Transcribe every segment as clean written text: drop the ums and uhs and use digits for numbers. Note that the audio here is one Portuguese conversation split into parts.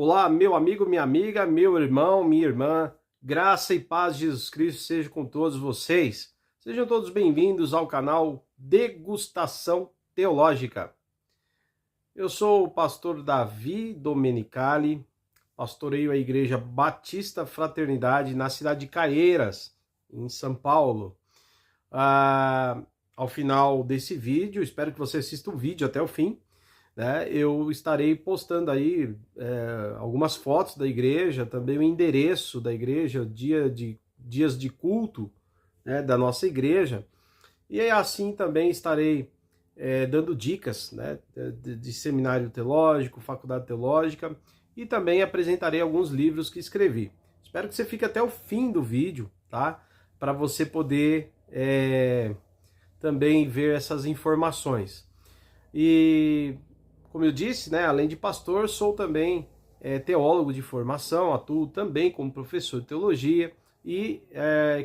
Olá, meu amigo, minha amiga, meu irmão, minha irmã, graça e paz de Jesus Cristo seja com todos vocês. Sejam todos bem-vindos ao canal Degustação Teológica. Eu sou o pastor Davi Domenicali, pastoreio a Igreja Batista Fraternidade na cidade de Caieiras, em São Paulo. Ao final desse vídeo, espero que você assista o vídeo até o fim, né? Eu estarei postando aí algumas fotos da igreja, também o endereço da igreja, dias de culto, né, da nossa igreja. E assim também estarei dando dicas, né, de seminário teológico, faculdade teológica, e também apresentarei alguns livros que escrevi. Espero que você fique até o fim do vídeo, tá? Para você poder também ver essas informações. E, como eu disse, né, além de pastor, sou também teólogo de formação, atuo também como professor de teologia e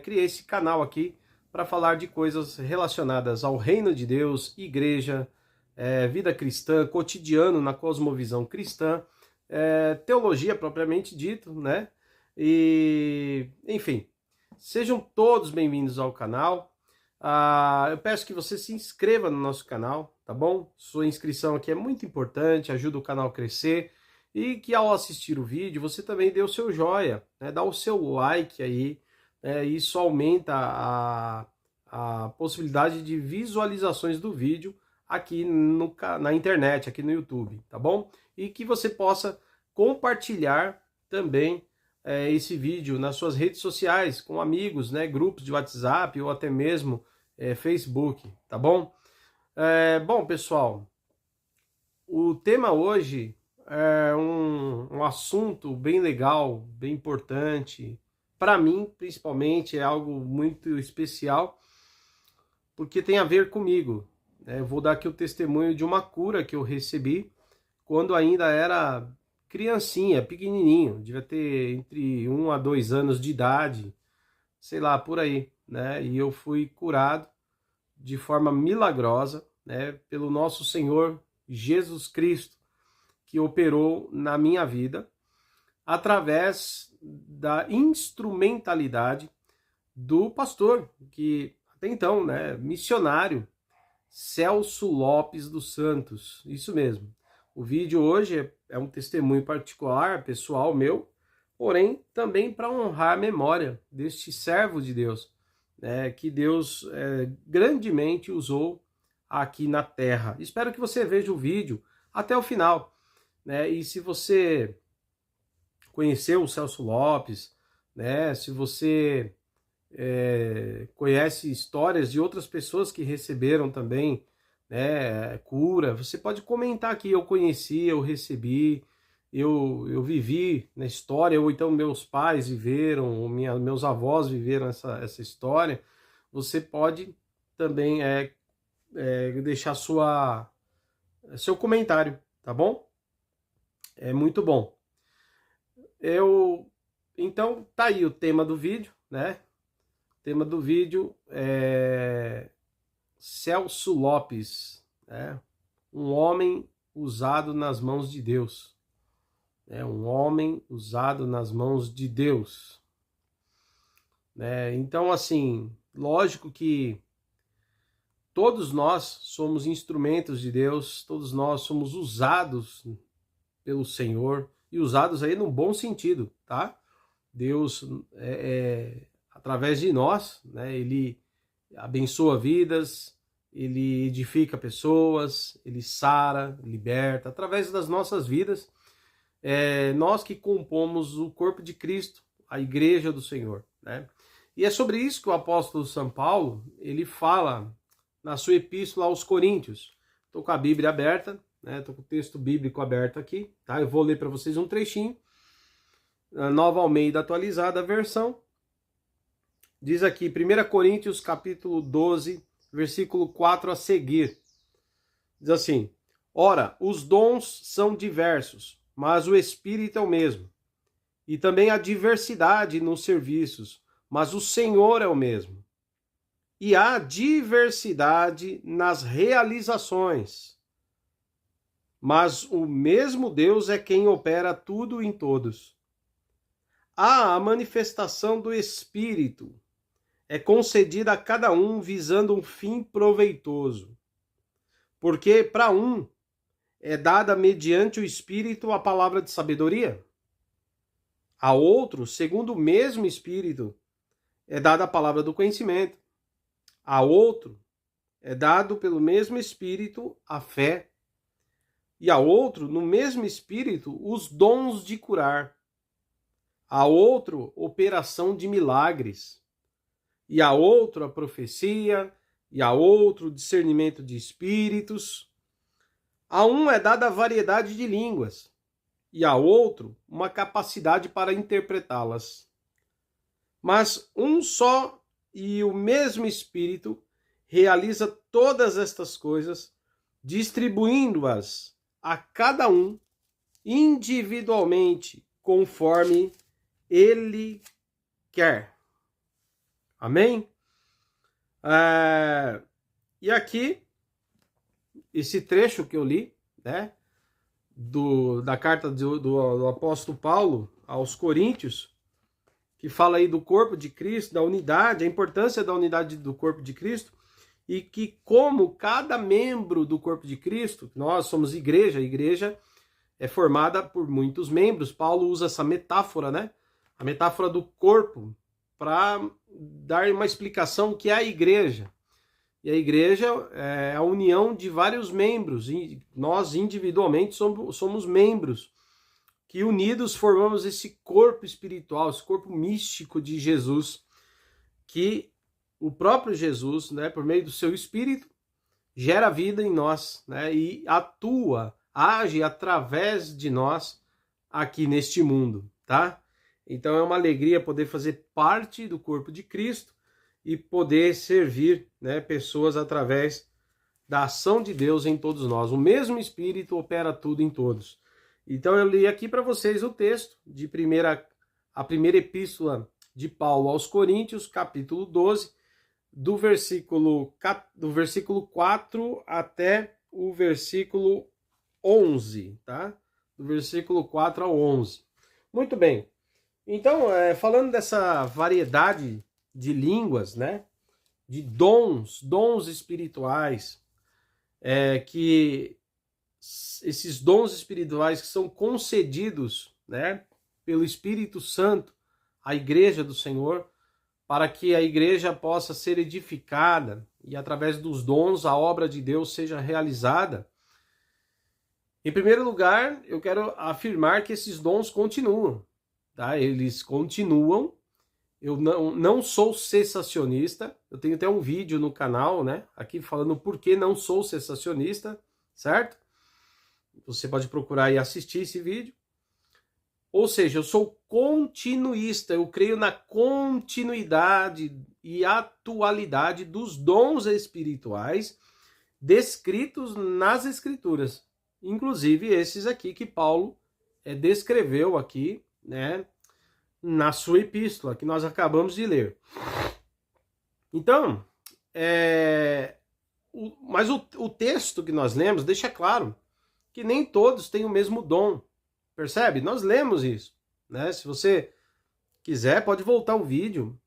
criei esse canal aqui para falar de coisas relacionadas ao reino de Deus, igreja, vida cristã, cotidiano na cosmovisão cristã, teologia propriamente dito, né? E, enfim, sejam todos bem-vindos ao canal. Eu peço que você se inscreva no nosso canal, tá bom? Sua inscrição aqui é muito importante, ajuda o canal a crescer. E que ao assistir o vídeo, você também dê o seu joia, né? Dá o seu like aí, isso aumenta a possibilidade de visualizações do vídeo aqui na internet, aqui no YouTube, tá bom? E que você possa compartilhar também esse vídeo nas suas redes sociais, com amigos, né? Grupos de WhatsApp ou até mesmo Facebook, tá bom? Bom, pessoal, o tema hoje é um assunto bem legal, bem importante. Para mim, principalmente, é algo muito especial, porque tem a ver comigo. Eu vou dar aqui o testemunho de uma cura que eu recebi quando ainda era criancinha, pequenininho, devia ter entre 1 a 2 anos de idade, sei lá, por aí, né? E eu fui curado de forma milagrosa, né, pelo nosso Senhor Jesus Cristo, que operou na minha vida através da instrumentalidade do pastor, que até então, né, missionário, Celso Lopes dos Santos, isso mesmo. O vídeo hoje é um testemunho particular, pessoal meu, porém também para honrar a memória deste servo de Deus, que Deus grandemente usou aqui na terra. Espero que você veja o vídeo até o final, né? E se você conheceu o Celso Lopes, né? Se você conhece histórias de outras pessoas que receberam também, né, cura, você pode comentar aqui: eu conheci, eu recebi, eu vivi na história, ou então meus pais viveram, ou meus avós viveram essa história. Você pode também deixar seu comentário, tá bom? É muito bom. Então, tá aí o tema do vídeo, né? O tema do vídeo é Celso Lopes, né? Um homem usado nas mãos de Deus. Um homem usado nas mãos de Deus. Então, assim, lógico que todos nós somos instrumentos de Deus, todos nós somos usados pelo Senhor, e usados aí no bom sentido, tá? Deus, através de nós, né, ele abençoa vidas, ele edifica pessoas, ele sara, liberta, através das nossas vidas, nós que compomos o corpo de Cristo, a igreja do Senhor, né? E é sobre isso que o apóstolo São Paulo, ele fala na sua epístola aos Coríntios. Estou com a Bíblia aberta, né? Estou com o texto bíblico aberto aqui, tá? Eu vou ler para vocês um trechinho. A Nova Almeida atualizada, a versão. Diz aqui, 1 Coríntios capítulo 12, versículo 4 a seguir. Diz assim: ora, os dons são diversos, mas o Espírito é o mesmo. E também há diversidade nos serviços, mas o Senhor é o mesmo. E há diversidade nas realizações, mas o mesmo Deus é quem opera tudo em todos. A manifestação do Espírito é concedida a cada um visando um fim proveitoso. Porque para um é dada mediante o Espírito a palavra de sabedoria. A outro, segundo o mesmo Espírito, é dada a palavra do conhecimento. A outro é dado pelo mesmo Espírito a fé. E a outro, no mesmo Espírito, os dons de curar. A outro, operação de milagres. E a outro, a profecia. E a outro, discernimento de espíritos. A um é dada a variedade de línguas. E a outro, uma capacidade para interpretá-las. Mas um só e o mesmo Espírito realiza todas estas coisas, distribuindo-as a cada um individualmente, conforme ele quer. Amém? E aqui, esse trecho que eu li, né, da carta do apóstolo Paulo aos Coríntios, que fala aí do corpo de Cristo, da unidade, a importância da unidade do corpo de Cristo, e que como cada membro do corpo de Cristo, nós somos igreja, a igreja é formada por muitos membros. Paulo usa essa metáfora, né? A metáfora do corpo, para dar uma explicação do que é a igreja. E a igreja é a união de vários membros, e nós individualmente somos membros, que unidos formamos esse corpo espiritual, esse corpo místico de Jesus, que o próprio Jesus, né, por meio do seu Espírito, gera vida em nós, né, e age através de nós aqui neste mundo, tá? Então é uma alegria poder fazer parte do corpo de Cristo e poder servir, né, pessoas através da ação de Deus em todos nós. O mesmo Espírito opera tudo em todos. Então eu li aqui para vocês o texto de a primeira epístola de Paulo aos Coríntios, capítulo 12, do versículo 4 até o versículo 11, tá? Do versículo 4 ao 11. Muito bem. Então, falando dessa variedade de línguas, né? De dons espirituais, que esses dons espirituais que são concedidos, né, pelo Espírito Santo à igreja do Senhor, para que a igreja possa ser edificada e através dos dons a obra de Deus seja realizada. Em primeiro lugar, eu quero afirmar que esses dons continuam, tá? Eles continuam. Eu não sou cessacionista. Eu tenho até um vídeo no canal, né, aqui falando por que não sou cessacionista, certo? Você pode procurar e assistir esse vídeo. Ou seja, eu sou continuista, eu creio na continuidade e atualidade dos dons espirituais descritos nas Escrituras. Inclusive esses aqui que Paulo descreveu aqui, né, na sua epístola, que nós acabamos de ler. Então, mas o texto que nós lemos deixa claro que nem todos têm o mesmo dom. Percebe? Nós lemos isso, né? Se você quiser, pode voltar o vídeo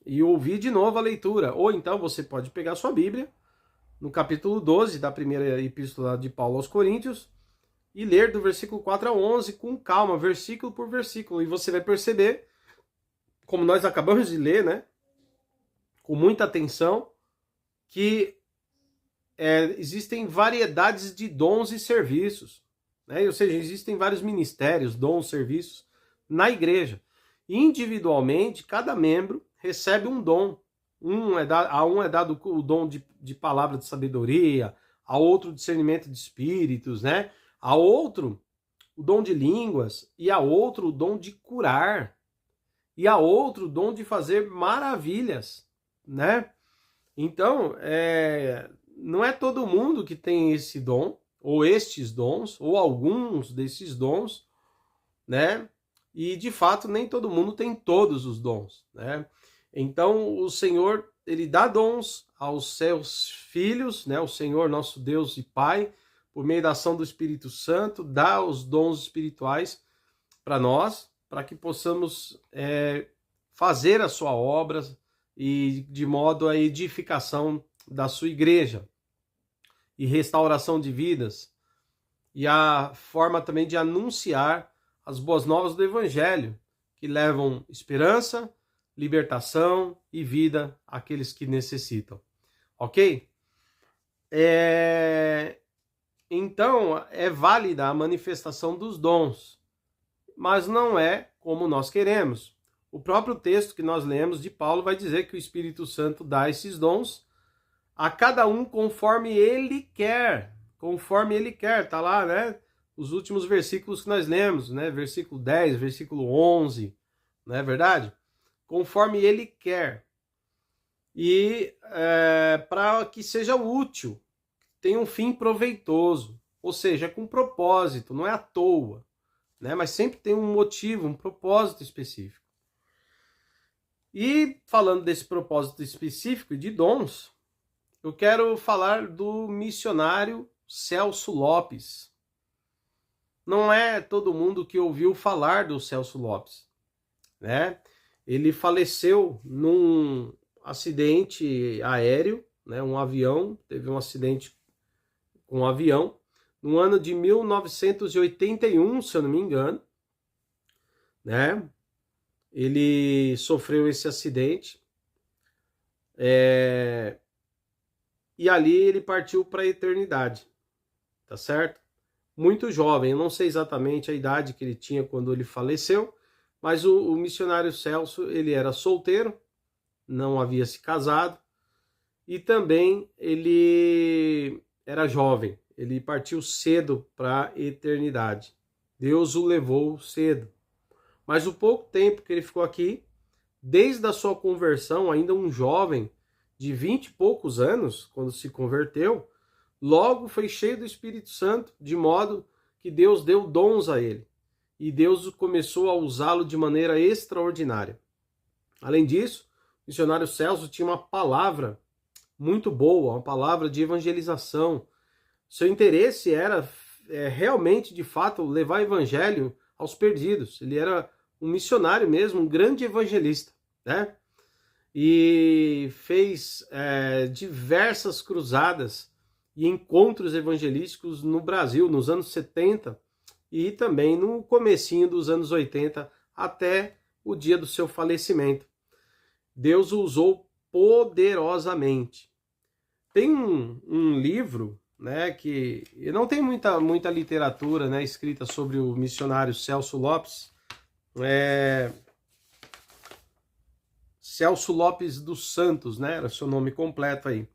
e ouvir de novo a leitura. Ou então você pode pegar sua Bíblia, no capítulo 12 da primeira epístola de Paulo aos Coríntios, e ler do versículo 4 a 11 com calma, versículo por versículo. E você vai perceber, como nós acabamos de ler, né? Com muita atenção, que existem variedades de dons e serviços. Né? Ou seja, existem vários ministérios, dons, serviços na igreja. Individualmente, cada membro recebe um dom. A um é dado o dom de palavra de sabedoria, a outro discernimento de espíritos, né? A outro o dom de línguas, e a outro o dom de curar, e a outro o dom de fazer maravilhas, né? Então, não é todo mundo que tem esse dom, ou estes dons, ou alguns desses dons, né? E, de fato, nem todo mundo tem todos os dons, né? Então, o Senhor, ele dá dons aos seus filhos, né? O Senhor, nosso Deus e Pai, por meio da ação do Espírito Santo, dá os dons espirituais para nós, para que possamos fazer a sua obra e de modo a edificação da sua igreja e restauração de vidas, e a forma também de anunciar as boas novas do Evangelho, que levam esperança, libertação e vida àqueles que necessitam. Ok? Então, é válida a manifestação dos dons, mas não é como nós queremos. O próprio texto que nós lemos de Paulo vai dizer que o Espírito Santo dá esses dons a cada um conforme ele quer. Conforme ele quer, tá lá, né? Os últimos versículos que nós lemos, né? Versículo 10, versículo 11, não é verdade? Conforme ele quer. E para que seja útil, tenha um fim proveitoso, ou seja, é com propósito, não é à toa, né? Mas sempre tem um motivo, um propósito específico. E falando desse propósito específico de dons, eu quero falar do missionário Celso Lopes. Não é todo mundo que ouviu falar do Celso Lopes, né? Ele faleceu num acidente aéreo, né? Um avião, teve um acidente com um avião, no ano de 1981, se eu não me engano, né? Ele sofreu esse acidente, e ali ele partiu para a eternidade, tá certo? Muito jovem, eu não sei exatamente a idade que ele tinha quando ele faleceu, mas o missionário Celso, ele era solteiro, não havia se casado, e também ele era jovem, ele partiu cedo para a eternidade. Deus o levou cedo. Mas o pouco tempo que ele ficou aqui, desde a sua conversão, ainda um jovem de 20 e poucos anos, quando se converteu, logo foi cheio do Espírito Santo, de modo que Deus deu dons a ele. E Deus começou a usá-lo de maneira extraordinária. Além disso, o missionário Celso tinha uma palavra muito boa, uma palavra de evangelização. Seu interesse era realmente, de fato, levar o evangelho aos perdidos. Ele era um missionário mesmo, um grande evangelista, né? E fez diversas cruzadas e encontros evangelísticos no Brasil, nos anos 70 e também no comecinho dos anos 80, até o dia do seu falecimento. Deus o usou poderosamente. Tem um livro, né, que não tem muita literatura, né, escrita sobre o missionário Celso Lopes, Celso Lopes dos Santos, né, era o seu nome completo aí.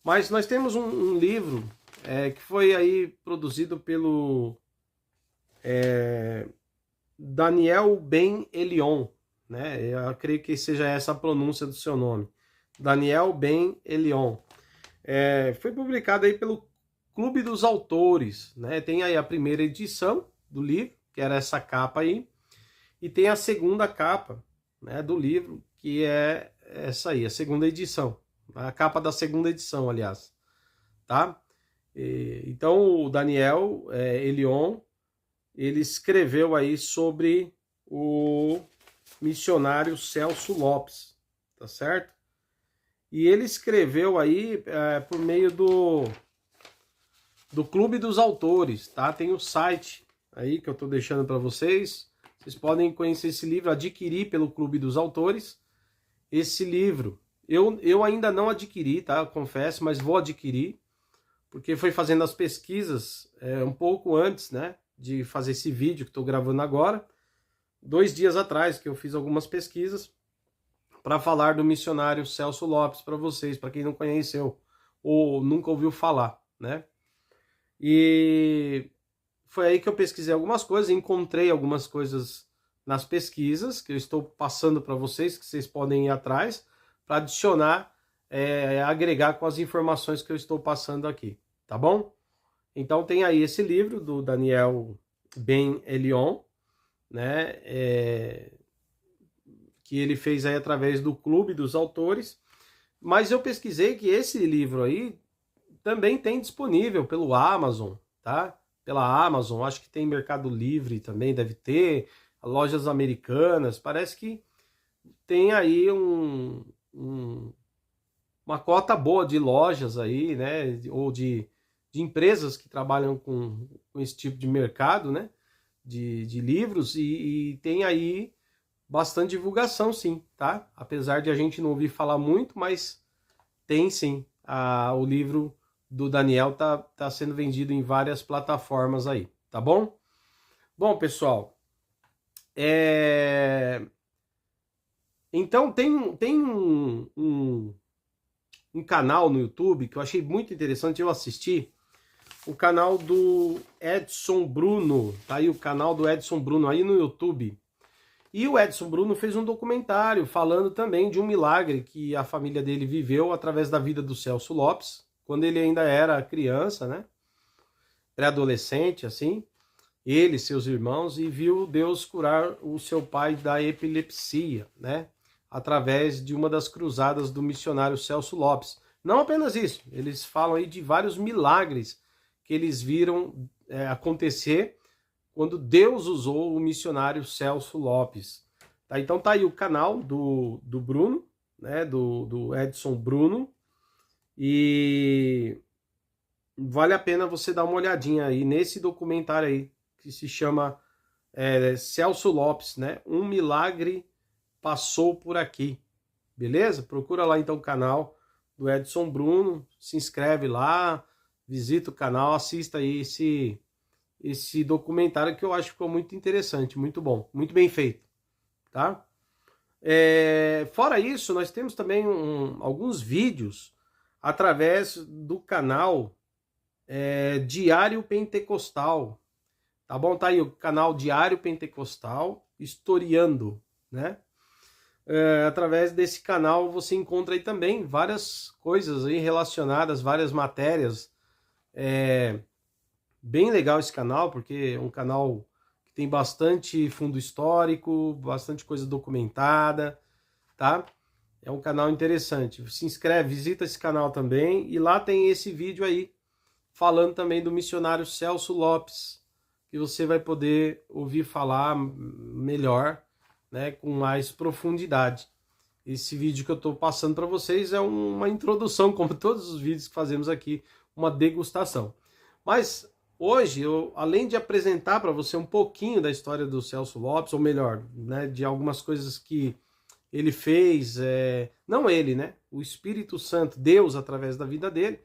Mas nós temos um livro que foi aí produzido pelo Daniel Ben Elion, né? Eu creio que seja essa a pronúncia do seu nome. Daniel Ben Elion. Foi publicado aí pelo Clube dos Autores, né? Tem aí a primeira edição do livro, que era essa capa aí, e tem a segunda capa, né, do livro, que é essa aí, a segunda edição. A capa da segunda edição, aliás. Tá? Então, o Daniel Elion, ele escreveu aí sobre o missionário Celso Lopes, tá certo? E ele escreveu aí por meio do Clube dos Autores, tá? Tem o site aí que eu tô deixando para vocês. Vocês podem conhecer esse livro, adquirir pelo Clube dos Autores. Esse livro, eu ainda não adquiri, tá? Eu confesso, mas vou adquirir, porque foi fazendo as pesquisas um pouco antes, né, de fazer esse vídeo que estou gravando agora. 2 dias atrás que eu fiz algumas pesquisas para falar do missionário Celso Lopes para vocês, para quem não conheceu ou nunca ouviu falar, né? E foi aí que eu pesquisei algumas coisas, encontrei algumas coisas nas pesquisas que eu estou passando para vocês, que vocês podem ir atrás, para adicionar, agregar com as informações que eu estou passando aqui, tá bom? Então tem aí esse livro do Daniel Ben Elion, né, que ele fez aí através do Clube dos Autores, mas eu pesquisei que esse livro aí também tem disponível pelo Amazon, tá? Pela Amazon, acho que tem Mercado Livre também, deve ter, lojas americanas, parece que tem aí uma cota boa de lojas aí, né? Ou de empresas que trabalham com esse tipo de mercado, né? De livros, e tem aí bastante divulgação, sim, tá? Apesar de a gente não ouvir falar muito, mas tem sim. O livro do Daniel tá sendo vendido em várias plataformas aí, tá bom? Bom, pessoal, então tem um canal no YouTube que eu achei muito interessante, eu assisti, o canal do Edson Bruno, tá aí o canal do Edson Bruno aí no YouTube. E o Edson Bruno fez um documentário falando também de um milagre que a família dele viveu através da vida do Celso Lopes, quando ele ainda era criança, né? Pré-adolescente, assim. Ele e seus irmãos, e viu Deus curar o seu pai da epilepsia, né? Através de uma das cruzadas do missionário Celso Lopes. Não apenas isso, eles falam aí de vários milagres que eles viram acontecer quando Deus usou o missionário Celso Lopes. Tá? Então tá aí o canal do Bruno, né? Do Edson Bruno, e vale a pena você dar uma olhadinha aí nesse documentário aí, que se chama Celso Lopes, né? Um milagre passou por aqui. Beleza? Procura lá então o canal do Edson Bruno, se inscreve lá, visita o canal, assista aí esse documentário que eu acho que ficou muito interessante, muito bom, muito bem feito, tá? Fora isso, nós temos também alguns vídeos através do canal Diário Pentecostal, tá bom? Tá aí o canal Diário Pentecostal, historiando, né? Através desse canal você encontra aí também várias coisas aí relacionadas, várias matérias. Bem legal esse canal, porque é um canal que tem bastante fundo histórico, bastante coisa documentada, tá? É um canal interessante. Se inscreve, visita esse canal também, e lá tem esse vídeo aí, falando também do missionário Celso Lopes, que você vai poder ouvir falar melhor, né, com mais profundidade. Esse vídeo que eu estou passando para vocês é uma introdução, como todos os vídeos que fazemos aqui, uma degustação. Mas hoje, além de apresentar para você um pouquinho da história do Celso Lopes, ou melhor, né, de algumas coisas que ele fez, não ele, né, o Espírito Santo, Deus através da vida dele,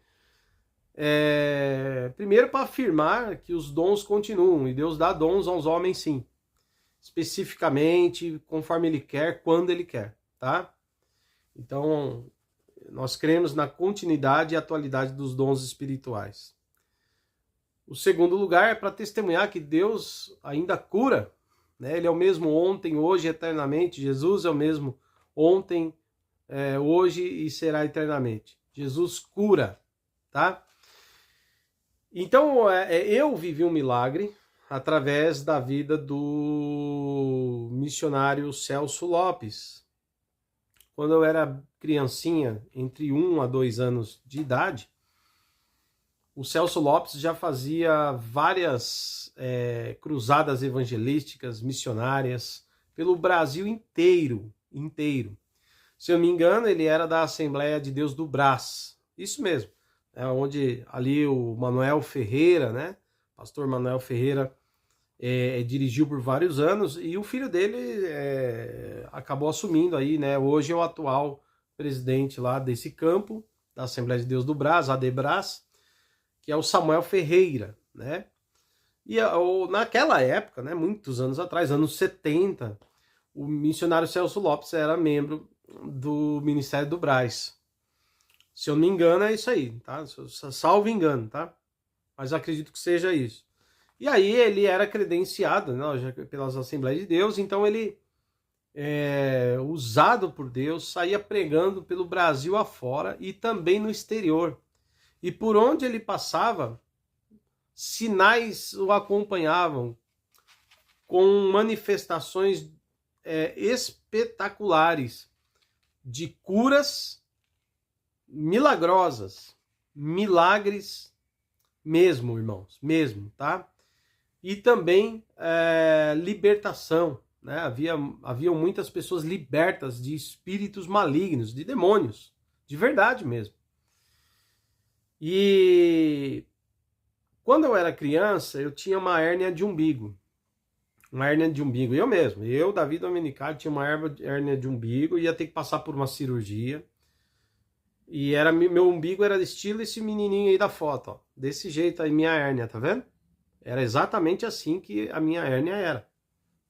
primeiro para afirmar que os dons continuam, e Deus dá dons aos homens sim, especificamente, conforme ele quer, quando ele quer, tá? Então, nós cremos na continuidade e atualidade dos dons espirituais. O segundo lugar é para testemunhar que Deus ainda cura, né? Ele é o mesmo ontem, hoje, eternamente. Jesus é o mesmo ontem, hoje e será eternamente. Jesus cura, tá? Então, eu vivi um milagre através da vida do missionário Celso Lopes. Quando eu era criancinha, entre 1 a 2 anos de idade, o Celso Lopes já fazia várias cruzadas evangelísticas, missionárias, pelo Brasil inteiro. Se eu não me engano, ele era da Assembleia de Deus do Brás. Isso mesmo. Onde ali o Manuel Ferreira, né? Pastor Manuel Ferreira dirigiu por vários anos, e o filho dele acabou assumindo aí, né? Hoje é o atual presidente lá desse campo, da Assembleia de Deus do Brás, ADBRAS, que é o Samuel Ferreira, né? E naquela época, né, muitos anos atrás, anos 70, o missionário Celso Lopes era membro do Ministério do Brás. Se eu não me engano, é isso aí, tá? Salvo engano, tá? Mas acredito que seja isso. E aí ele era credenciado, né, pelas Assembleias de Deus, então ele, usado por Deus, saía pregando pelo Brasil afora e também no exterior. E por onde ele passava, sinais o acompanhavam, com manifestações espetaculares de curas milagrosas, milagres mesmo, irmãos, mesmo, tá? E também libertação, né? Haviam muitas pessoas libertas de espíritos malignos, de demônios, de verdade mesmo. E quando eu era criança, eu tinha uma hérnia de umbigo. Uma hérnia de umbigo, eu mesmo. Eu, Davi Domenicali, tinha uma hérnia de umbigo e ia ter que passar por uma cirurgia. E meu umbigo era estilo esse menininho aí da foto, ó. Desse jeito aí, minha hérnia, tá vendo? Era exatamente assim que a minha hérnia era.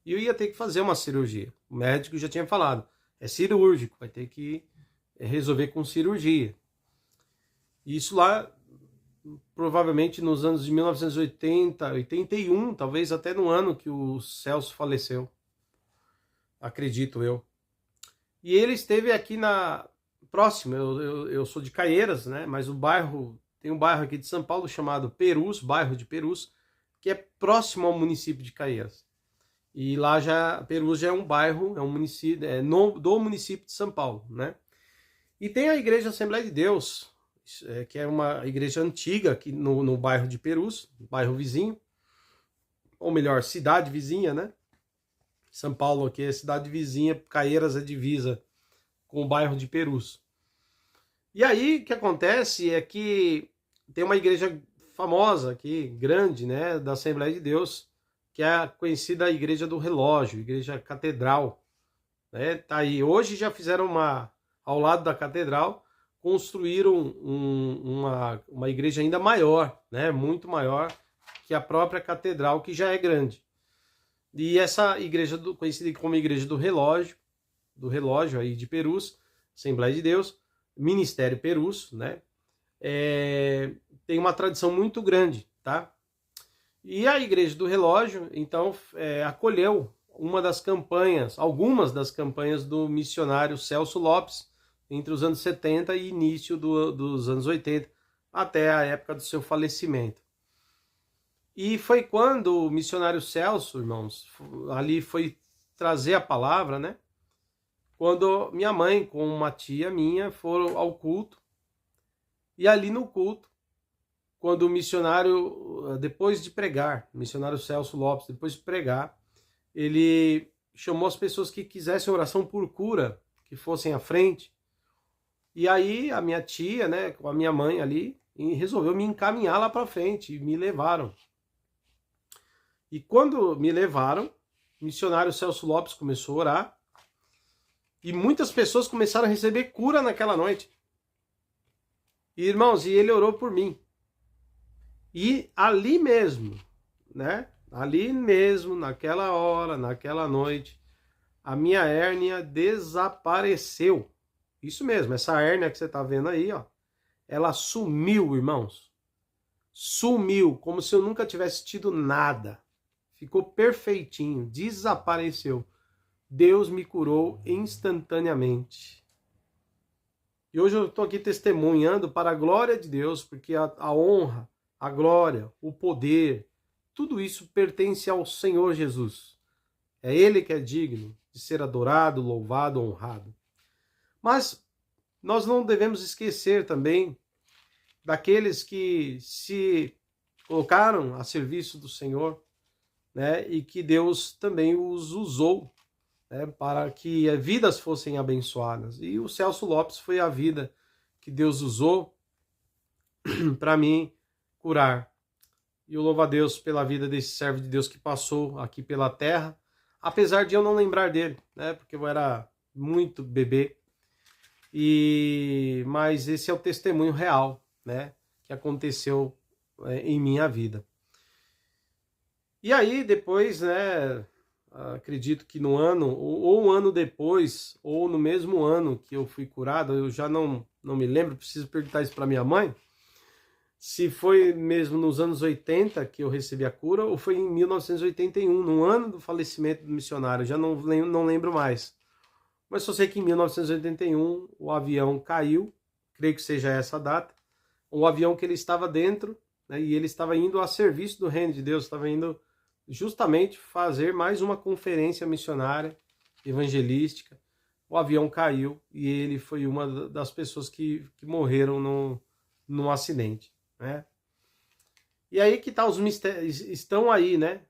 E eu ia ter que fazer uma cirurgia. O médico já tinha falado, é cirúrgico, vai ter que resolver com cirurgia. Isso lá, provavelmente nos anos de 1980, 81, talvez até no ano que o Celso faleceu. Acredito eu. E ele esteve aqui próximo, eu sou de Caieiras, né? Mas tem um bairro aqui de São Paulo chamado Perus, bairro de Perus, que é próximo ao município de Caieiras. E lá Perus já é um bairro, é um município, do município de São Paulo, né? E tem a Igreja Assembleia de Deus, que é uma igreja antiga aqui no bairro de Perus, bairro vizinho, ou melhor, cidade vizinha, né? São Paulo aqui é cidade vizinha, Caieiras é divisa com o bairro de Perus. E aí o que acontece é que tem uma igreja famosa aqui, grande, né, da Assembleia de Deus, que é a conhecida Igreja do Relógio, Igreja Catedral, né? Tá aí. Hoje já fizeram ao lado da catedral, construíram uma igreja ainda maior, né, muito maior que a própria catedral, que já é grande. E essa igreja conhecida como Igreja do Relógio aí de Perus, Assembleia de Deus, Ministério Perus, né? Tem uma tradição muito grande, tá? E a Igreja do Relógio, então, acolheu algumas das campanhas do missionário Celso Lopes, entre os anos 70 e início dos anos 80, até a época do seu falecimento. E foi quando o missionário Celso, irmãos, ali foi trazer a palavra, né? Quando minha mãe com uma tia minha foram ao culto, e ali no culto, quando o missionário, depois de pregar, o missionário Celso Lopes, depois de pregar, ele chamou as pessoas que quisessem oração por cura, que fossem à frente. E aí a minha tia, né, com a minha mãe ali, resolveu me encaminhar lá para frente, e me levaram. E quando me levaram, o missionário Celso Lopes começou a orar, e muitas pessoas começaram a receber cura naquela noite. E, irmãos, e ele orou por mim. E ali mesmo, né? Ali mesmo, naquela hora, naquela noite, a minha hérnia desapareceu. Isso mesmo, essa hérnia que você está vendo aí, ó, ela sumiu, irmãos. Sumiu, como se eu nunca tivesse tido nada. Ficou perfeitinho, desapareceu. Deus me curou instantaneamente. E hoje eu estou aqui testemunhando para a glória de Deus, porque a honra, a glória, o poder, tudo isso pertence ao Senhor Jesus. É Ele que é digno de ser adorado, louvado, honrado. Mas nós não devemos esquecer também daqueles que se colocaram a serviço do Senhor, né, e que Deus também os usou, né, para que vidas fossem abençoadas. E o Celso Lopes foi a vida que Deus usou para mim curar. E eu louvo a Deus pela vida desse servo de Deus que passou aqui pela terra, apesar de eu não lembrar dele, né, porque eu era muito bebê. Mas esse é o testemunho real, né, que aconteceu em minha vida. E aí depois, né, acredito que no ano, ou um ano depois, ou no mesmo ano que eu fui curado, eu já não me lembro, preciso perguntar isso para minha mãe, se foi mesmo nos anos 80 que eu recebi a cura, ou foi em 1981, no ano do falecimento do missionário, já não lembro mais. Mas só sei que em 1981 o avião caiu, creio que seja essa a data, o avião que ele estava dentro, né, e ele estava indo a serviço do reino de Deus, estava indo justamente fazer mais uma conferência missionária, evangelística. O avião caiu e ele foi uma das pessoas que morreram num acidente, né? E aí que tá os mistérios, estão aí, né?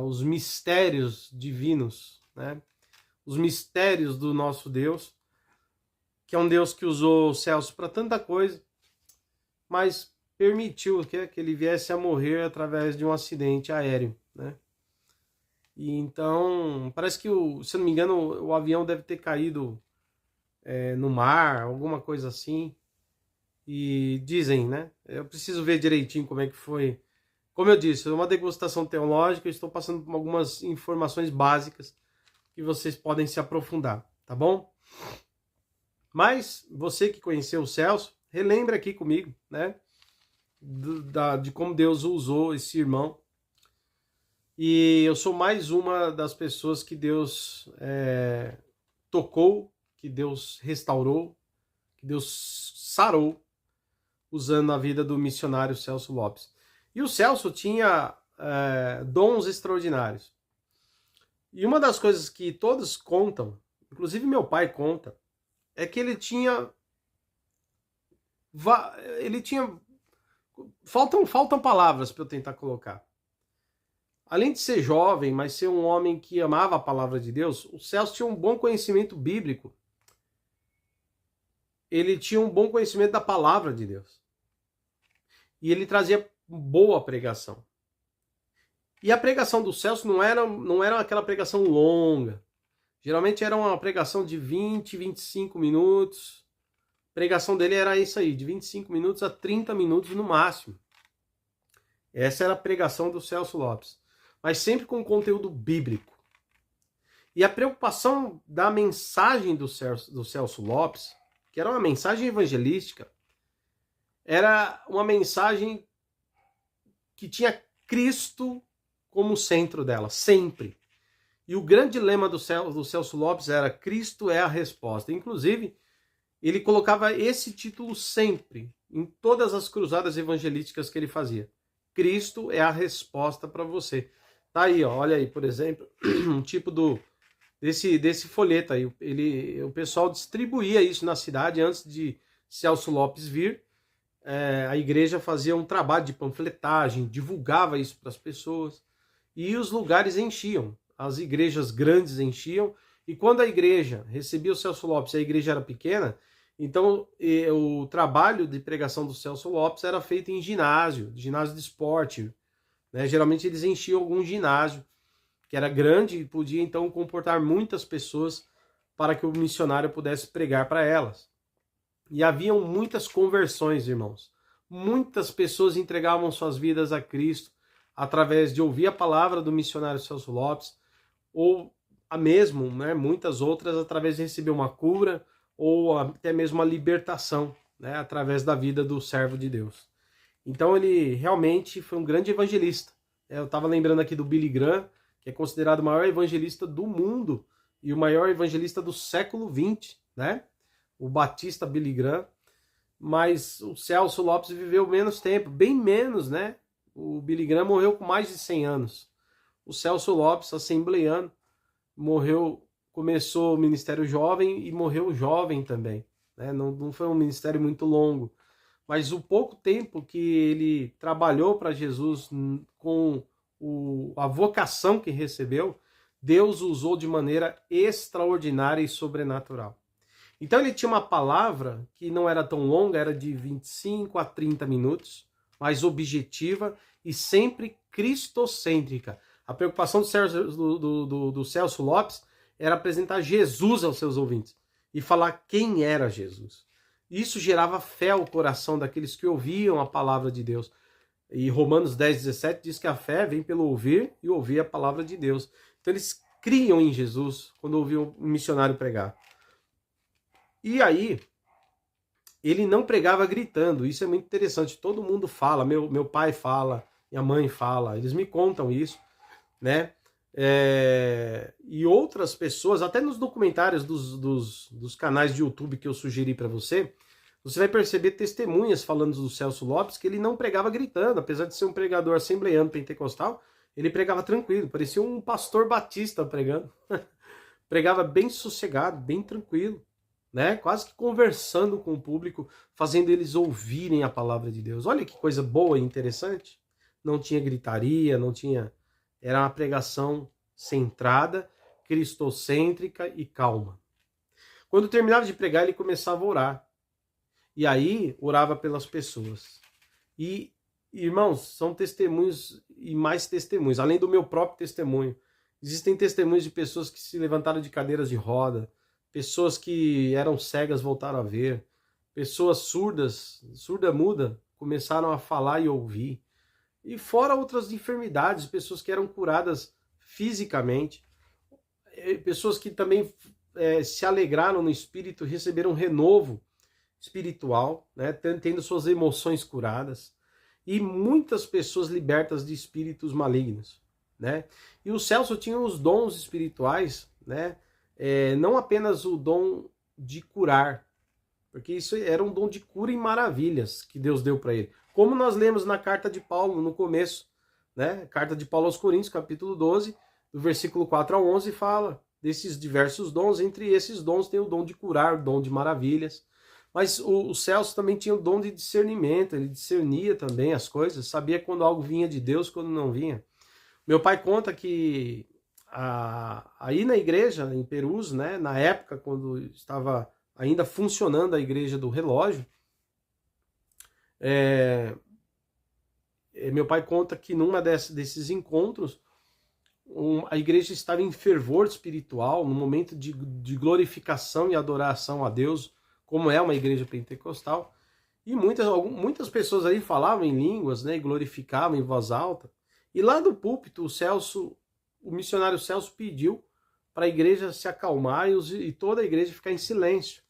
Os mistérios divinos, né? Os mistérios do nosso Deus, que é um Deus que usou os céus para tanta coisa, mas permitiu que ele viesse a morrer através de um acidente aéreo, né? E então, parece que, se eu não me engano, o avião deve ter caído no mar, alguma coisa assim. E dizem, né? Eu preciso ver direitinho como é que foi. Como eu disse, é uma degustação teológica, eu estou passando por algumas informações básicas que vocês podem se aprofundar, tá bom? Mas você que conheceu os céus, relembra aqui comigo, né? De como Deus usou esse irmão. E eu sou mais uma das pessoas que Deus tocou, que Deus restaurou, que Deus sarou, usando a vida do missionário Celso Lopes. E o Celso tinha dons extraordinários. E uma das coisas que todos contam, inclusive meu pai conta, é que ele tinha. Faltam palavras para eu tentar colocar. Além de ser jovem, mas ser um homem que amava a palavra de Deus, o Celso tinha um bom conhecimento bíblico. Ele tinha um bom conhecimento da palavra de Deus. E ele trazia boa pregação. E a pregação do Celso não era aquela pregação longa. Geralmente era uma pregação de 20, 25 minutos. A pregação dele era isso aí, de 25 minutos a 30 minutos no máximo. Essa era a pregação do Celso Lopes. Mas sempre com conteúdo bíblico. E a preocupação da mensagem do Celso Lopes, que era uma mensagem evangelística, era uma mensagem que tinha Cristo como centro dela, sempre. E o grande lema do Celso Lopes era: Cristo é a resposta. Inclusive, ele colocava esse título sempre, em todas as cruzadas evangelísticas que ele fazia. Cristo é a resposta para você. Tá aí, ó, olha aí, por exemplo, um tipo desse folheto aí. O pessoal distribuía isso na cidade antes de Celso Lopes vir. A igreja fazia um trabalho de panfletagem, divulgava isso para as pessoas. E os lugares enchiam, as igrejas grandes enchiam, e quando a igreja recebia o Celso Lopes e a igreja era pequena, então o trabalho de pregação do Celso Lopes era feito em ginásio de esporte, né? Geralmente eles enchiam algum ginásio, que era grande e podia então comportar muitas pessoas para que o missionário pudesse pregar para elas. E haviam muitas conversões, irmãos. Muitas pessoas entregavam suas vidas a Cristo através de ouvir a palavra do missionário Celso Lopes, ou mesmo, né, muitas outras através de receber uma cura, ou até mesmo uma libertação, né, através da vida do servo de Deus. Então ele realmente foi um grande evangelista. Eu estava lembrando aqui do Billy Graham, que é considerado o maior evangelista do mundo e o maior evangelista do século XX, né? O Batista Billy Graham. Mas o Celso Lopes viveu menos tempo, bem menos, né? O Billy Graham morreu com mais de 100 anos. O Celso Lopes, assembleiano, começou o ministério jovem e morreu jovem também, né? Não foi um ministério muito longo. Mas o pouco tempo que ele trabalhou para Jesus com a vocação que recebeu, Deus usou de maneira extraordinária e sobrenatural. Então ele tinha uma palavra que não era tão longa, era de 25 a 30 minutos, mais objetiva e sempre cristocêntrica. A preocupação do Celso Lopes era apresentar Jesus aos seus ouvintes e falar quem era Jesus. Isso gerava fé ao coração daqueles que ouviam a palavra de Deus. E Romanos 10:17 diz que a fé vem pelo ouvir e ouvir a palavra de Deus. Então eles criam em Jesus quando ouviam um missionário pregar. E aí, ele não pregava gritando. Isso é muito interessante. Todo mundo fala, meu pai fala, minha mãe fala, eles me contam isso, né? E outras pessoas, até nos documentários dos canais de YouTube que eu sugeri para você vai perceber testemunhas falando do Celso Lopes que ele não pregava gritando, apesar de ser um pregador assembleiano pentecostal, ele pregava tranquilo, parecia um pastor batista pregando. Pregava bem sossegado, bem tranquilo, né? Quase que conversando com o público, fazendo eles ouvirem a palavra de Deus. Olha que coisa boa e interessante. Não tinha gritaria, não tinha... Era uma pregação centrada, cristocêntrica e calma. Quando terminava de pregar, ele começava a orar. E aí, orava pelas pessoas. E, irmãos, são testemunhos e mais testemunhos. Além do meu próprio testemunho, existem testemunhos de pessoas que se levantaram de cadeiras de roda, pessoas que eram cegas voltaram a ver, pessoas surdas, surda-muda, começaram a falar e ouvir. E fora outras enfermidades, pessoas que eram curadas fisicamente, pessoas que também se alegraram no espírito, receberam um renovo espiritual, né, tendo suas emoções curadas, e muitas pessoas libertas de espíritos malignos, né? E o Celso tinha os dons espirituais, né? Não apenas o dom de curar, porque isso era um dom de cura e maravilhas que Deus deu para ele. Como nós lemos na carta de Paulo no começo, né? Carta de Paulo aos Coríntios, capítulo 12, do versículo 4 ao 11, fala desses diversos dons. Entre esses dons tem o dom de curar, o dom de maravilhas. Mas o Celso também tinha o dom de discernimento, ele discernia também as coisas, sabia quando algo vinha de Deus, quando não vinha. Meu pai conta que aí na igreja, em Perus, né, na época, quando estava ainda funcionando a igreja do relógio, meu pai conta que numa desses encontros, a igreja estava em fervor espiritual, num momento de glorificação e adoração a Deus, como é uma igreja pentecostal, e muitas pessoas ali falavam em línguas, né, e glorificavam em voz alta. E lá do púlpito, o missionário Celso pediu para a igreja se acalmar e toda a igreja ficar em silêncio.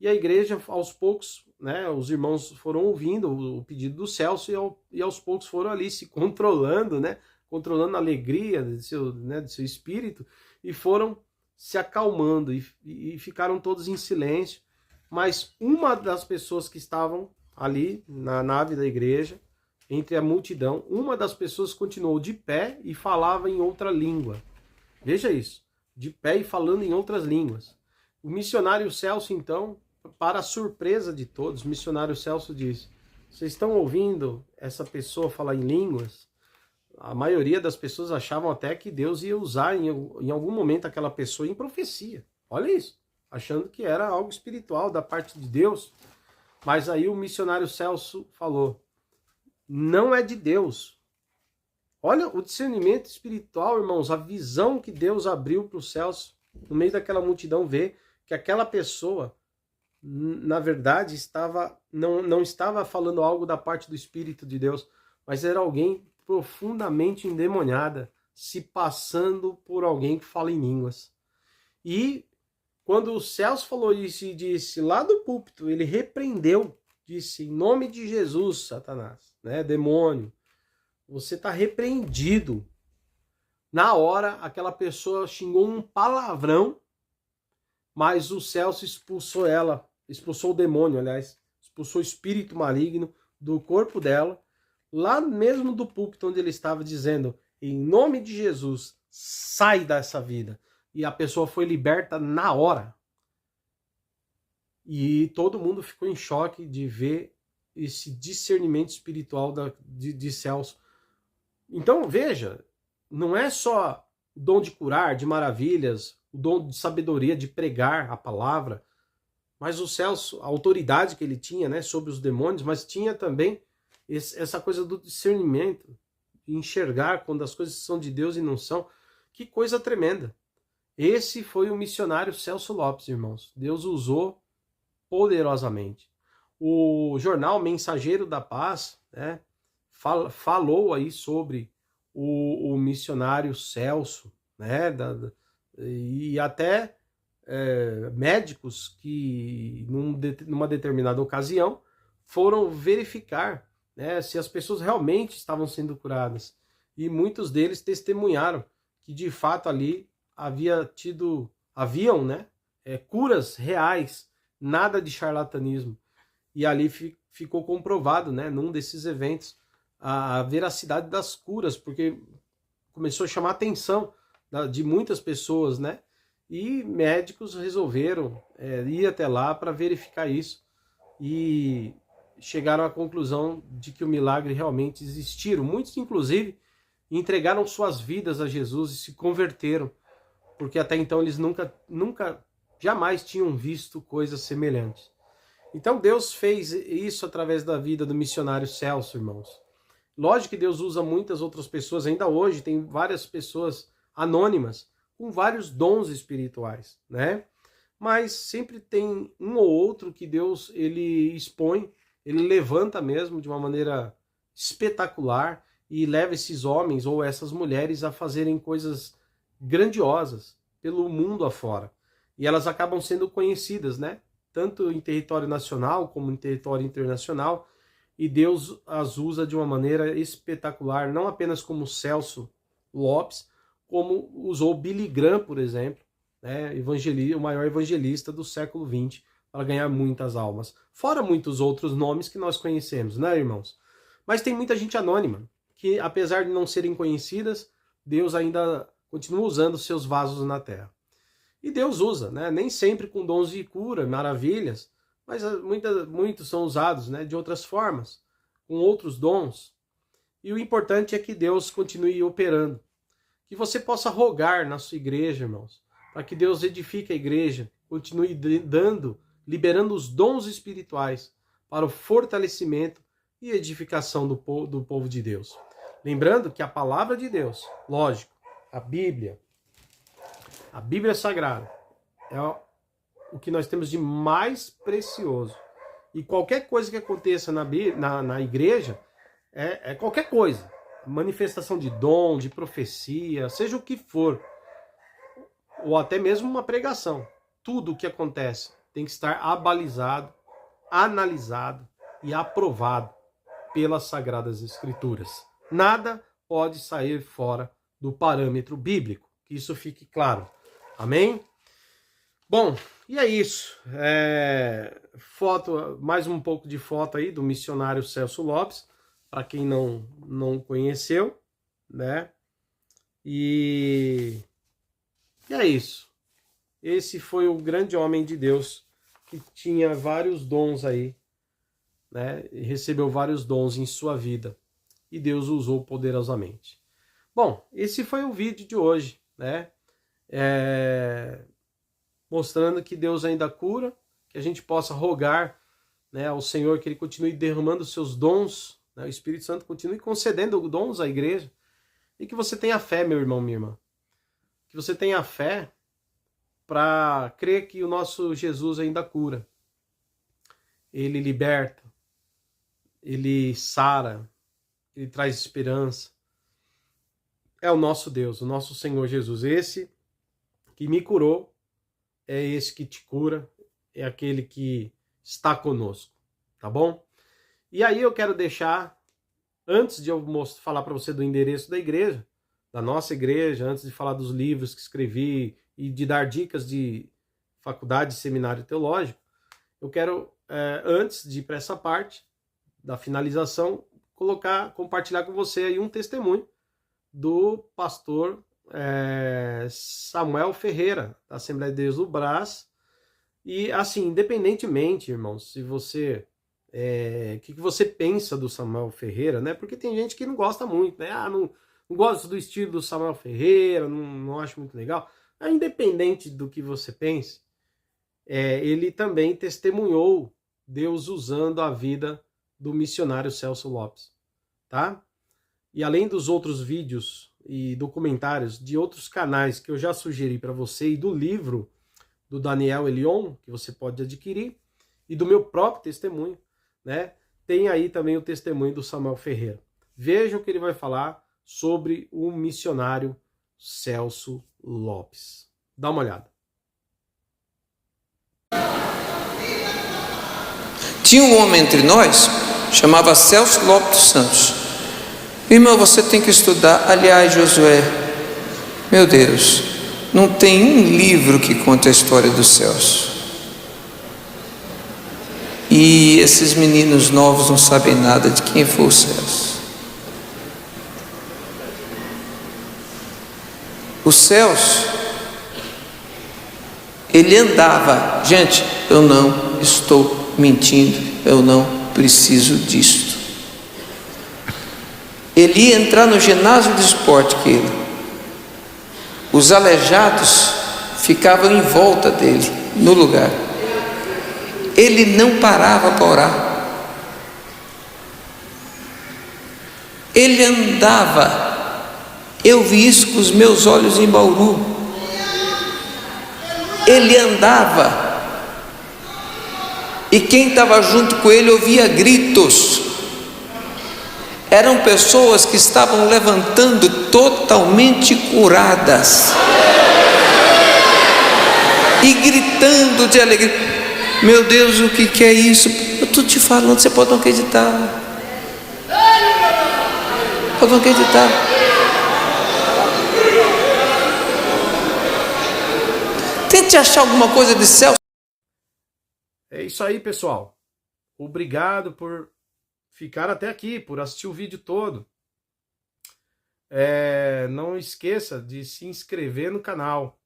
E a igreja, aos poucos, né, os irmãos foram ouvindo o pedido do Celso e aos poucos foram ali se controlando, né, controlando a alegria do seu espírito, e foram se acalmando e ficaram todos em silêncio. Mas uma das pessoas que estavam ali na nave da igreja, entre a multidão, uma das pessoas continuou de pé e falava em outra língua. Veja isso, de pé e falando em outras línguas. O missionário Celso, então, para a surpresa de todos, o missionário Celso disse: vocês estão ouvindo essa pessoa falar em línguas? A maioria das pessoas achavam até que Deus ia usar em algum momento aquela pessoa em profecia. Olha isso, achando que era algo espiritual da parte de Deus. Mas aí o missionário Celso falou: não é de Deus. Olha o discernimento espiritual, irmãos, a visão que Deus abriu para o Celso, no meio daquela multidão, ver que aquela pessoa, na verdade, não estava falando algo da parte do Espírito de Deus, mas era alguém profundamente endemoniada, se passando por alguém que fala em línguas. E quando o Celso falou isso e disse lá do púlpito, ele repreendeu, disse: em nome de Jesus, Satanás, né, demônio, você está repreendido. Na hora, aquela pessoa xingou um palavrão, mas o Celso expulsou ela, expulsou o demônio, aliás, expulsou o espírito maligno do corpo dela, lá mesmo do púlpito onde ele estava, dizendo: em nome de Jesus, sai dessa vida. E a pessoa foi liberta na hora. E todo mundo ficou em choque de ver esse discernimento espiritual de Celso. Então, veja, não é só o dom de curar, de maravilhas, o dom de sabedoria, de pregar a palavra, mas o Celso, a autoridade que ele tinha, né, sobre os demônios, mas tinha também essa coisa do discernimento, de enxergar quando as coisas são de Deus e não são. Que coisa tremenda. Esse foi o missionário Celso Lopes, irmãos. Deus usou poderosamente. O jornal Mensageiro da Paz, né, falou aí sobre o missionário Celso, né, e até médicos que numa determinada ocasião foram verificar, né, se as pessoas realmente estavam sendo curadas, e muitos deles testemunharam que de fato ali haviam, né, curas reais, nada de charlatanismo. E ali ficou comprovado, né, num desses eventos, a veracidade das curas, porque começou a chamar a atenção de muitas pessoas, né? E médicos resolveram ir até lá para verificar isso e chegaram à conclusão de que o milagre realmente existia. Muitos, inclusive, entregaram suas vidas a Jesus e se converteram, porque até então eles nunca, jamais tinham visto coisas semelhantes. Então Deus fez isso através da vida do missionário Celso, irmãos. Lógico que Deus usa muitas outras pessoas, ainda hoje tem várias pessoas anônimas com vários dons espirituais, né? Mas sempre tem um ou outro que Deus ele expõe, ele levanta mesmo de uma maneira espetacular e leva esses homens ou essas mulheres a fazerem coisas grandiosas pelo mundo afora. E elas acabam sendo conhecidas, né? Tanto em território nacional como em território internacional. E Deus as usa de uma maneira espetacular, não apenas como Celso Lopes, como usou Billy Graham, por exemplo, né, o maior evangelista do século XX, para ganhar muitas almas. Fora muitos outros nomes que nós conhecemos, né, irmãos? Mas tem muita gente anônima, que apesar de não serem conhecidas, Deus ainda continua usando seus vasos na terra. E Deus usa, né, nem sempre com dons de cura, maravilhas, mas muitos são usados, né, de outras formas, com outros dons. E o importante é que Deus continue operando. Que você possa rogar na sua igreja, irmãos, para que Deus edifique a igreja, continue liberando os dons espirituais para o fortalecimento e edificação do povo de Deus. Lembrando que a palavra de Deus, lógico, a Bíblia Sagrada, é o que nós temos de mais precioso. E qualquer coisa que aconteça na igreja, é qualquer coisa. Manifestação de dom, de profecia, seja o que for, ou até mesmo uma pregação. Tudo o que acontece tem que estar abalizado, analisado e aprovado pelas Sagradas Escrituras. Nada pode sair fora do parâmetro bíblico, que isso fique claro. Amém? Bom, e é isso. Mais um pouco de foto aí do missionário Celso Lopes, para quem não conheceu, né? E é isso. Esse foi o grande homem de Deus que tinha vários dons aí, né? E recebeu vários dons em sua vida. E Deus usou poderosamente. Bom, esse foi o vídeo de hoje, né? Mostrando que Deus ainda cura, que a gente possa rogar, né, ao Senhor que Ele continue derramando os seus dons, né, o Espírito Santo continue concedendo dons à igreja, e que você tenha fé, meu irmão, minha irmã. Que você tenha fé para crer que o nosso Jesus ainda cura. Ele liberta, Ele sara, Ele traz esperança. É o nosso Deus, o nosso Senhor Jesus. Esse que me curou, é esse que te cura, é aquele que está conosco, tá bom? E aí eu quero deixar, antes de eu falar para você do endereço da igreja, da nossa igreja, antes de falar dos livros que escrevi e de dar dicas de faculdade e seminário teológico, eu quero, antes de ir para essa parte da finalização, compartilhar com você aí um testemunho do pastor Samuel Ferreira, da Assembleia de Deus do Brás. E assim, independentemente, irmãos, se você o que você pensa do Samuel Ferreira, né? Porque tem gente que não gosta muito, né? Não gosto do estilo do Samuel Ferreira, não acho muito legal. Independente do que você pense, ele também testemunhou Deus usando a vida do missionário Celso Lopes, tá? E além dos outros vídeos e documentários de outros canais que eu já sugeri para você, e do livro do Daniel Elion, que você pode adquirir, e do meu próprio testemunho, né? Tem aí também o testemunho do Samuel Ferreira. Veja o que ele vai falar sobre o missionário Celso Lopes. Dá uma olhada. Tinha um homem entre nós, chamava Celso Lopes dos Santos. Irmão, você tem que estudar. Aliás, Josué, meu Deus, não tem um livro que conte a história do Celso. E esses meninos novos não sabem nada de quem foi o Celso. O Celso Ele andava. Gente, eu não estou mentindo, eu não preciso disto. Ele ia entrar no ginásio de esporte que ele. Os aleijados ficavam em volta dele, no lugar. Ele não parava para orar. Ele andava. Eu vi isso com os meus olhos em Bauru. Ele andava. E quem estava junto com ele ouvia gritos. Eram pessoas que estavam levantando totalmente curadas e gritando de alegria. Meu Deus, o que é isso? Eu estou te falando, você pode não acreditar. Pode não acreditar. Tente achar alguma coisa de céu. É isso aí, pessoal. Obrigado por ficar até aqui, por assistir o vídeo todo. Não esqueça de se inscrever no canal,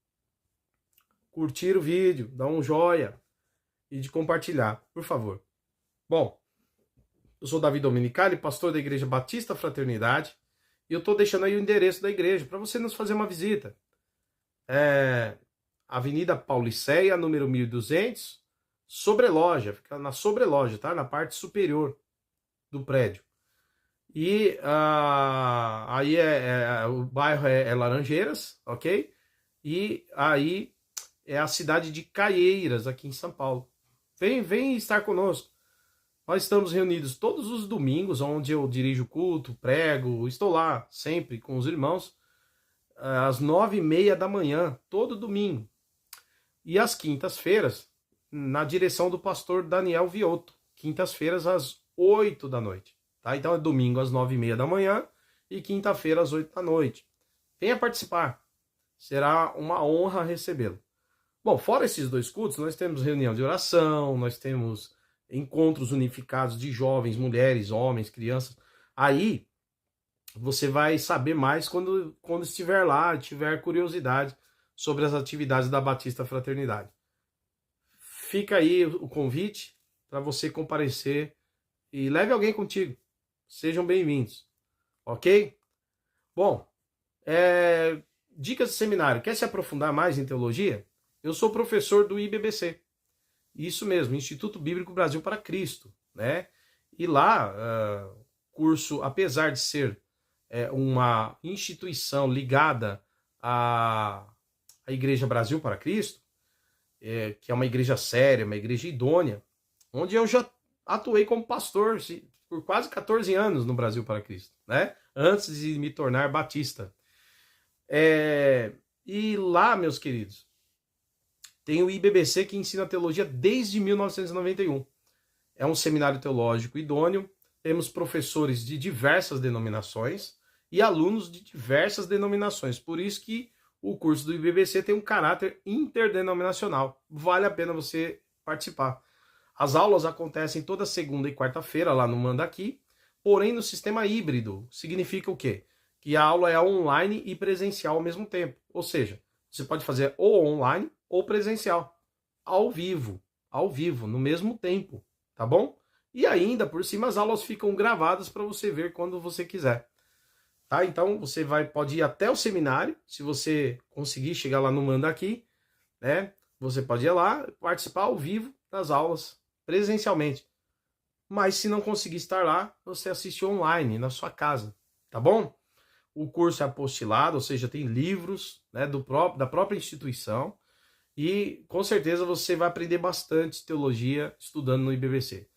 curtir o vídeo, dar um joinha e de compartilhar, por favor. Bom, eu sou Davi Domenicali, pastor da Igreja Batista Fraternidade, e eu estou deixando aí o endereço da igreja para você nos fazer uma visita. Avenida Pauliceia, número 1200, Sobreloja, fica na Sobreloja, tá? Na parte superior do prédio. E aí o bairro é Laranjeiras, ok? E aí é a cidade de Caieiras, aqui em São Paulo. Vem estar conosco. Nós estamos reunidos todos os domingos, onde eu dirijo o culto, prego, estou lá sempre com os irmãos, às 9h30 da manhã, todo domingo. E às quintas-feiras, na direção do pastor Daniel Viotto, quintas-feiras às 8 da noite. Tá? Então é domingo às 9h30 da manhã e quinta-feira às 8 da noite. Venha participar. Será uma honra recebê-lo. Bom, fora esses dois cultos, nós temos reunião de oração, nós temos encontros unificados de jovens, mulheres, homens, crianças. Aí você vai saber mais quando estiver lá, tiver curiosidade sobre as atividades da Batista Fraternidade. Fica aí o convite para você comparecer e leve alguém contigo. Sejam bem-vindos, ok? Bom, dicas de seminário. Quer se aprofundar mais em teologia? Eu sou professor do IBBC. Isso mesmo, Instituto Bíblico Brasil para Cristo, né? E lá, curso, apesar de ser uma instituição ligada à Igreja Brasil para Cristo, que é uma igreja séria, uma igreja idônea, onde eu já atuei como pastor por quase 14 anos no Brasil para Cristo, né? Antes de me tornar batista. E lá, meus queridos, tem o IBBC que ensina teologia desde 1991. É um seminário teológico idôneo, temos professores de diversas denominações e alunos de diversas denominações. Por isso que o curso do IBBC tem um caráter interdenominacional. Vale a pena você participar. As aulas acontecem toda segunda e quarta-feira lá no Manda Aqui, porém no sistema híbrido. Significa o quê? Que a aula é online e presencial ao mesmo tempo. Ou seja, você pode fazer ou online ou presencial, ao vivo, no mesmo tempo, tá bom? E ainda, por cima, as aulas ficam gravadas para você ver quando você quiser. Tá? Então, você pode ir até o seminário, se você conseguir chegar lá no Manda Aqui, né? Você pode ir lá, participar ao vivo das aulas, presencialmente. Mas se não conseguir estar lá, você assiste online, na sua casa, tá bom? O curso é apostilado, ou seja, tem livros, né, da própria instituição, e com certeza você vai aprender bastante teologia estudando no IBBC.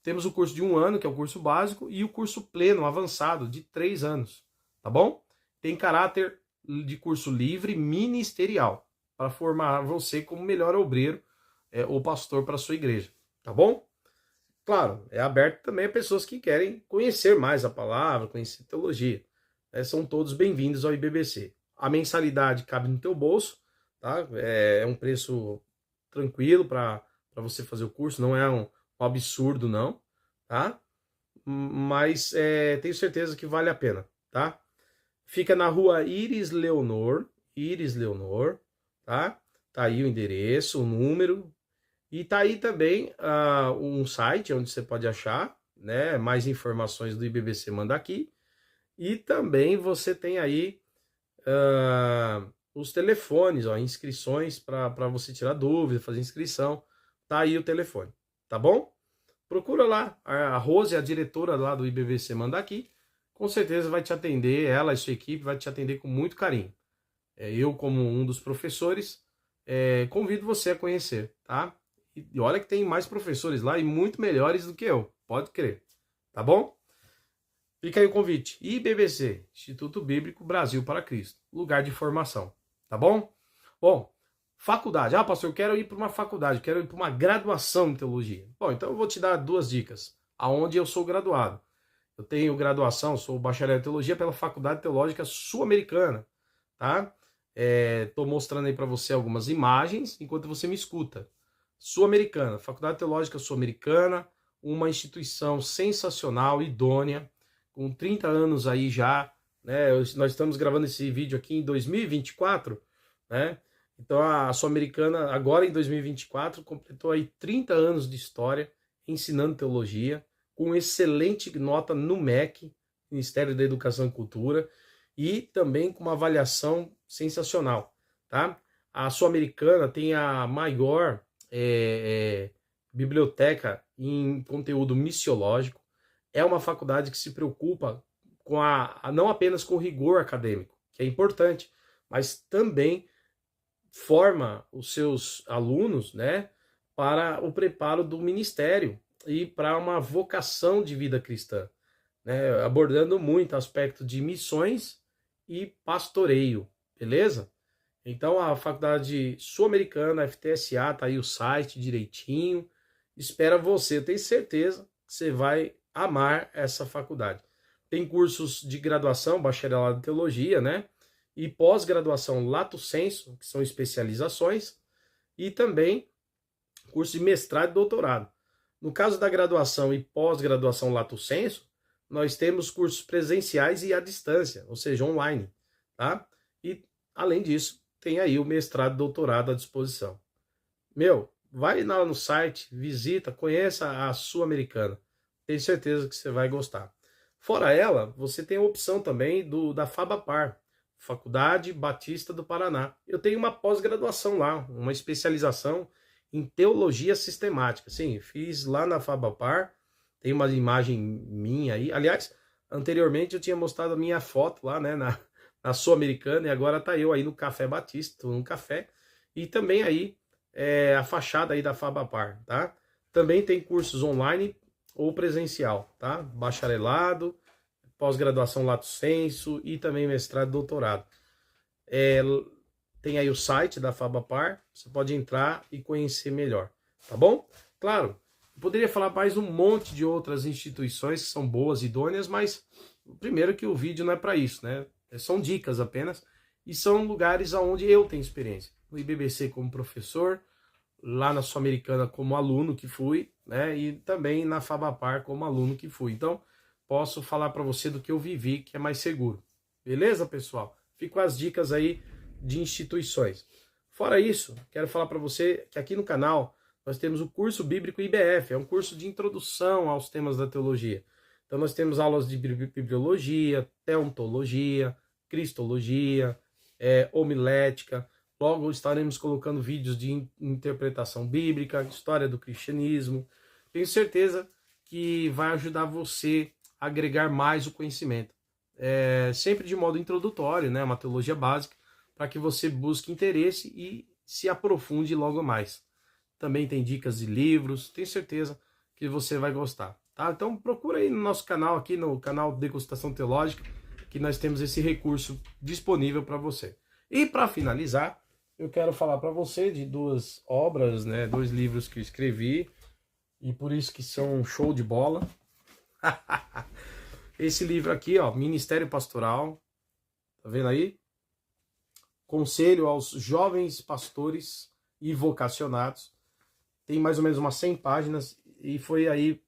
Temos o curso de 1 ano, que é o curso básico, e o curso pleno, avançado, de 3 anos, tá bom? Tem caráter de curso livre ministerial, para formar você como melhor obreiro ou pastor para a sua igreja, tá bom? Claro, é aberto também a pessoas que querem conhecer mais a palavra, conhecer teologia. São todos bem-vindos ao IBBC. A mensalidade cabe no teu bolso, tá? É um preço tranquilo para você fazer o curso, não é um absurdo não, tá? Mas tenho certeza que vale a pena, tá? Fica na rua Iris Leonor, tá? tá aí o endereço, o número, e tá aí também um site onde você pode achar, né, mais informações do IBBC Manda Aqui, e também você tem aí os telefones, ó, inscrições para você tirar dúvida, fazer inscrição, tá aí o telefone, tá bom? Procura lá, a Rose, a diretora lá do IBBC Manda Aqui, com certeza vai te atender, ela e sua equipe vai te atender com muito carinho. Eu, como um dos professores, convido você a conhecer, tá? E olha que tem mais professores lá e muito melhores do que eu, pode crer, tá bom? Fica aí o convite. IBBC, Instituto Bíblico Brasil para Cristo, lugar de formação, tá bom? Bom, faculdade. Ah, pastor, eu quero ir para uma faculdade, quero ir para uma graduação em teologia. Bom, então eu vou te dar 2 dicas. Aonde eu sou graduado. Eu tenho graduação, sou bacharel em teologia pela Faculdade Teológica Sul-Americana, tá? Tô mostrando aí para você algumas imagens enquanto você me escuta. Sul-Americana, Faculdade Teológica Sul-Americana, uma instituição sensacional, idônea, com 30 anos aí já, né? Nós estamos gravando esse vídeo aqui em 2024, né? Então a Sul-Americana, agora em 2024, completou aí 30 anos de história ensinando teologia, com excelente nota no MEC, Ministério da Educação e Cultura, e também com uma avaliação sensacional, tá? A Sul-Americana tem a maior biblioteca em conteúdo missiológico, é uma faculdade que se preocupa com não apenas com o rigor acadêmico, que é importante, mas também forma os seus alunos, né, para o preparo do ministério e para uma vocação de vida cristã, né, abordando muito aspecto de missões e pastoreio, beleza? Então a Faculdade Sul-Americana, FTSA, tá aí o site direitinho, espera você, eu tenho certeza que você vai amar essa faculdade. Tem cursos de graduação, bacharelado em teologia, né? E pós-graduação lato sensu, que são especializações, e também curso de mestrado e doutorado. No caso da graduação e pós-graduação lato sensu, nós temos cursos presenciais e à distância, ou seja, online, tá? E, além disso, tem aí o mestrado e doutorado à disposição. Vai lá no site, visita, conheça a Sul-Americana. Tenho certeza que você vai gostar. Fora ela, você tem a opção também da FABAPAR, Faculdade Batista do Paraná. Eu tenho uma pós-graduação lá, uma especialização em teologia sistemática. Sim, fiz lá na FABAPAR, tem uma imagem minha aí. Aliás, anteriormente eu tinha mostrado a minha foto lá, né, na Sul-Americana, e agora tá eu aí no Café Batista, num café, e também aí a fachada aí da FABAPAR, tá? Também tem cursos online ou presencial, tá? Bacharelado, pós-graduação lato sensu e também mestrado e doutorado. Tem aí o site da FABAPAR, você pode entrar e conhecer melhor, tá bom? Claro, eu poderia falar mais um monte de outras instituições que são boas e idôneas, mas primeiro que o vídeo não é para isso, né? São dicas apenas, e são lugares onde eu tenho experiência. No IBBC como professor, lá na Sul-Americana como aluno que fui, né? E também na FABAPAR como aluno que fui. Então, posso falar para você do que eu vivi, que é mais seguro. Beleza, pessoal? Fico as dicas aí de instituições. Fora isso, quero falar para você que aqui no canal nós temos o curso bíblico IBF, é um curso de introdução aos temas da teologia. Então nós temos aulas de bibliologia, teontologia, cristologia, homilética. Logo estaremos colocando vídeos de interpretação bíblica, história do cristianismo. Tenho certeza que vai ajudar você a agregar mais o conhecimento. Sempre de modo introdutório, né? Uma teologia básica, para que você busque interesse e se aprofunde logo mais. Também tem dicas de livros, tenho certeza que você vai gostar. Tá? Então procura aí no nosso canal, aqui no canal Degustação Teológica, que nós temos esse recurso disponível para você. E para finalizar, eu quero falar para você de 2 obras, né, 2 livros que eu escrevi, e por isso que são show de bola. Esse livro aqui, ó, Ministério Pastoral, tá vendo aí? Conselho aos jovens pastores e vocacionados. Tem mais ou menos umas 100 páginas e foi aí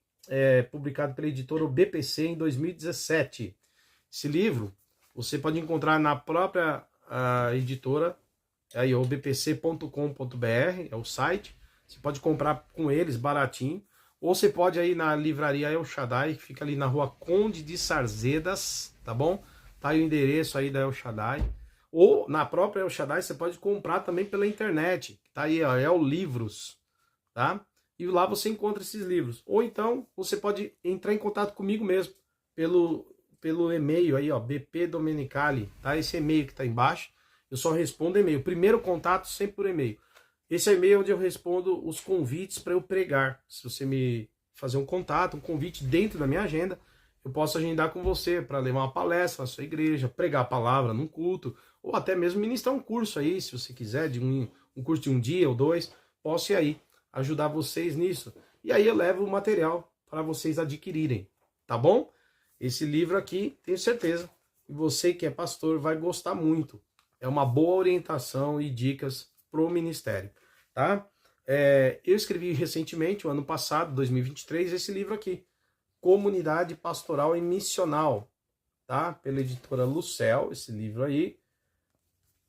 publicado pela editora BPC em 2017. Esse livro você pode encontrar na própria editora aí o bpc.com.br é o site. Você pode comprar com eles baratinho. Ou você pode ir na livraria El Shaddai, que fica ali na rua Conde de Sarzedas, tá bom? Tá aí o endereço aí da El Shaddai. Ou na própria El Shaddai você pode comprar também pela internet. Tá aí, ó, El Livros, tá? E lá você encontra esses livros. Ou então você pode entrar em contato comigo mesmo pelo e-mail aí, ó, BP Domenicali, tá? Esse e-mail que tá embaixo. Eu só respondo e-mail. Primeiro contato sempre por e-mail. Esse é o e-mail onde eu respondo os convites para eu pregar. Se você me fazer um contato, um convite dentro da minha agenda, eu posso agendar com você para levar uma palestra na sua igreja, pregar a palavra num culto, ou até mesmo ministrar um curso aí, se você quiser, de um curso de um dia ou dois, posso ir aí ajudar vocês nisso. E aí eu levo o material para vocês adquirirem, tá bom? Esse livro aqui, tenho certeza que você que é pastor vai gostar muito. É uma boa orientação e dicas pro ministério, tá? Eu escrevi recentemente, o ano passado, 2023, esse livro aqui, Comunidade Pastoral e Missional, tá? Pela editora Lucel, esse livro aí.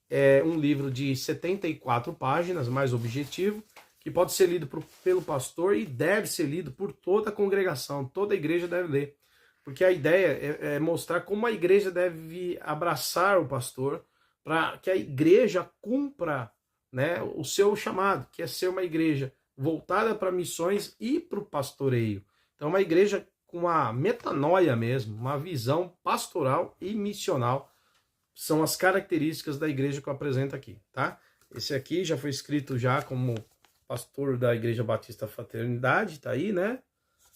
É um livro de 74 páginas, mais objetivo, que pode ser lido pelo pastor e deve ser lido por toda a congregação, toda a igreja deve ler. Porque a ideia é mostrar como a igreja deve abraçar o pastor, para que a igreja cumpra, né, o seu chamado, que é ser uma igreja voltada para missões e para o pastoreio. Então, uma igreja com uma metanoia mesmo, uma visão pastoral e missional, são as características da igreja que eu apresento aqui, tá? Esse aqui já foi escrito já como pastor da Igreja Batista Fraternidade, tá aí, né?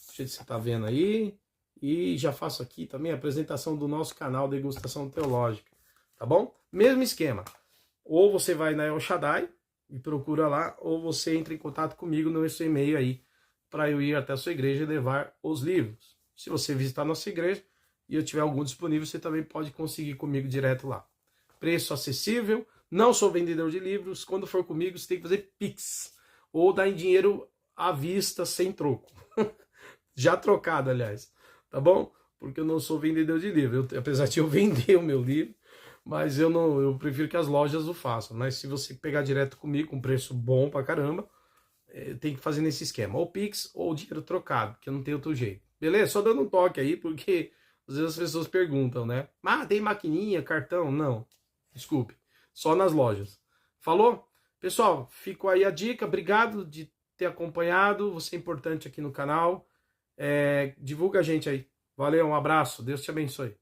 Do jeito que você tá vendo aí. E já faço aqui também a apresentação do nosso canal Degustação Teológica, tá bom? Mesmo esquema. Ou você vai na El Shaddai e procura lá, ou você entra em contato comigo no seu e-mail aí, para eu ir até a sua igreja e levar os livros. Se você visitar a nossa igreja e eu tiver algum disponível, você também pode conseguir comigo direto lá. Preço acessível, não sou vendedor de livros, quando for comigo você tem que fazer Pix, ou dar em dinheiro à vista, sem troco. Já trocado, aliás, tá bom? Porque eu não sou vendedor de livro, apesar de eu vender o meu livro, mas eu prefiro que as lojas o façam. Mas se você pegar direto comigo, com preço bom pra caramba, tem que fazer nesse esquema, ou Pix ou dinheiro trocado, que eu não tenho outro jeito. Beleza? Só dando um toque aí, porque às vezes as pessoas perguntam, né? Ah, tem maquininha, cartão? Não, desculpe, só nas lojas. Falou? Pessoal, ficou aí a dica, obrigado de ter acompanhado, você é importante aqui no canal. Divulga a gente aí. Valeu, um abraço, Deus te abençoe.